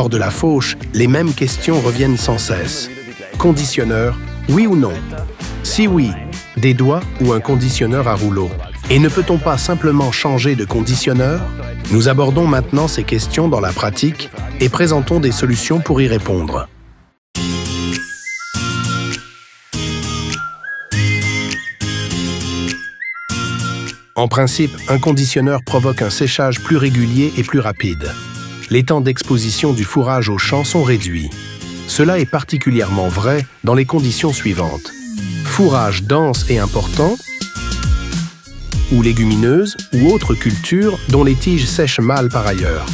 Lors de la fauche, les mêmes questions reviennent sans cesse. Conditionneur, oui ou non? Si oui, des doigts ou un conditionneur à rouleau? Et ne peut-on pas simplement changer de conditionneur? Nous abordons maintenant ces questions dans la pratique et présentons des solutions pour y répondre. En principe, un conditionneur provoque un séchage plus régulier et plus rapide. Les temps d'exposition du fourrage au champ sont réduits. Cela est particulièrement vrai dans les conditions suivantes. Fourrage dense et important, ou légumineuses ou autres cultures dont les tiges sèchent mal par ailleurs.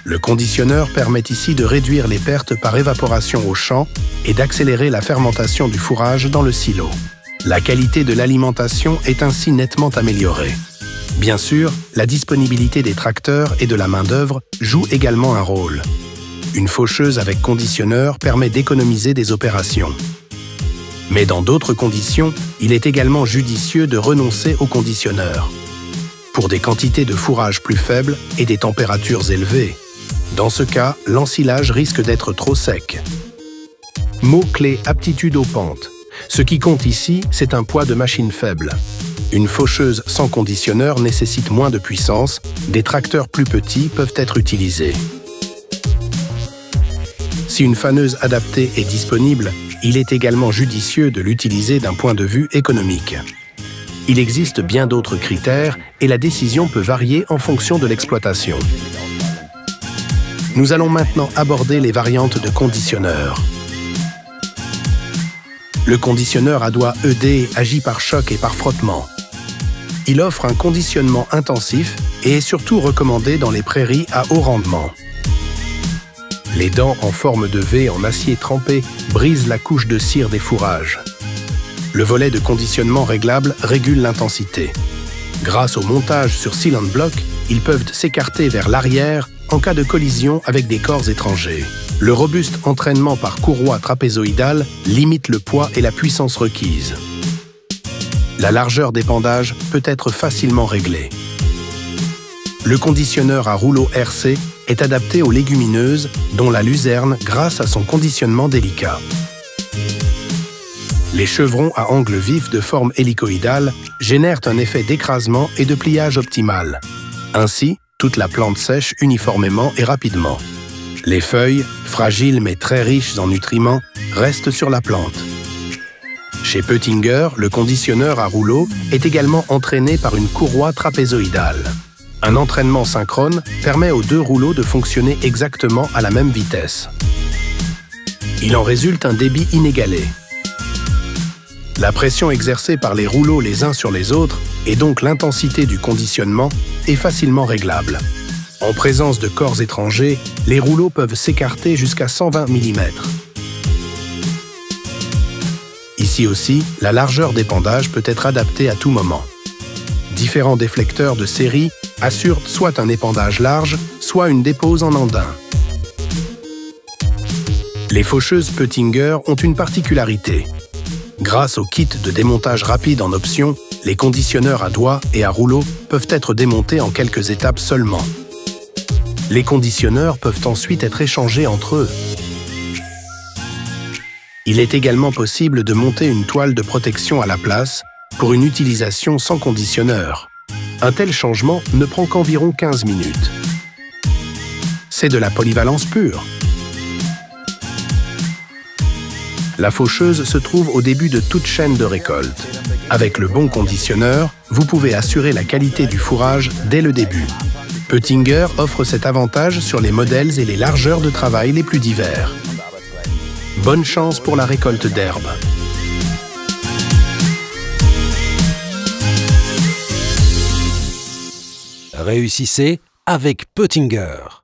Le conditionneur permet ici de réduire les pertes par évaporation au champ et d'accélérer la fermentation du fourrage dans le silo. La qualité de l'alimentation est ainsi nettement améliorée. Bien sûr, la disponibilité des tracteurs et de la main-d'œuvre joue également un rôle. Une faucheuse avec conditionneur permet d'économiser des opérations. Mais dans d'autres conditions, il est également judicieux de renoncer au conditionneur. Pour des quantités de fourrage plus faibles et des températures élevées. Dans ce cas, l'ensilage risque d'être trop sec. Mot-clé aptitude aux pentes. Ce qui compte ici, c'est un poids de machine faible. Une faucheuse sans conditionneur nécessite moins de puissance, des tracteurs plus petits peuvent être utilisés. Si une faneuse adaptée est disponible, il est également judicieux de l'utiliser d'un point de vue économique. Il existe bien d'autres critères et la décision peut varier en fonction de l'exploitation. Nous allons maintenant aborder les variantes de conditionneurs. Le conditionneur à doigt ED agit par choc et par frottement. Il offre un conditionnement intensif et est surtout recommandé dans les prairies à haut rendement. Les dents en forme de V en acier trempé brisent la couche de cire des fourrages. Le volet de conditionnement réglable régule l'intensité. Grâce au montage sur seal and block, ils peuvent s'écarter vers l'arrière en cas de collision avec des corps étrangers. Le robuste entraînement par courroie trapézoïdale limite le poids et la puissance requise. La largeur d'épandage peut être facilement réglée. Le conditionneur à rouleau RC est adapté aux légumineuses, dont la luzerne grâce à son conditionnement délicat. Les chevrons à angle vif de forme hélicoïdale génèrent un effet d'écrasement et de pliage optimal. Ainsi, toute la plante sèche uniformément et rapidement. Les feuilles, fragiles mais très riches en nutriments, restent sur la plante. Chez Peutinger, le conditionneur à rouleau est également entraîné par une courroie trapézoïdale. Un entraînement synchrone permet aux deux rouleaux de fonctionner exactement à la même vitesse. Il en résulte un débit inégalé. La pression exercée par les rouleaux les uns sur les autres, et donc l'intensité du conditionnement, est facilement réglable. En présence de corps étrangers, les rouleaux peuvent s'écarter jusqu'à 120 mm. Ici aussi, la largeur d'épandage peut être adaptée à tout moment. Différents déflecteurs de série assurent soit un épandage large, soit une dépose en andin. Les faucheuses Peutinger ont une particularité. Grâce au kit de démontage rapide en option, les conditionneurs à doigts et à rouleau peuvent être démontés en quelques étapes seulement. Les conditionneurs peuvent ensuite être échangés entre eux. Il est également possible de monter une toile de protection à la place pour une utilisation sans conditionneur. Un tel changement ne prend qu'environ 15 minutes. C'est de la polyvalence pure. La faucheuse se trouve au début de toute chaîne de récolte. Avec le bon conditionneur, vous pouvez assurer la qualité du fourrage dès le début. Peutinger offre cet avantage sur les modèles et les largeurs de travail les plus divers. Bonne chance pour la récolte d'herbe. Réussissez avec Peutinger.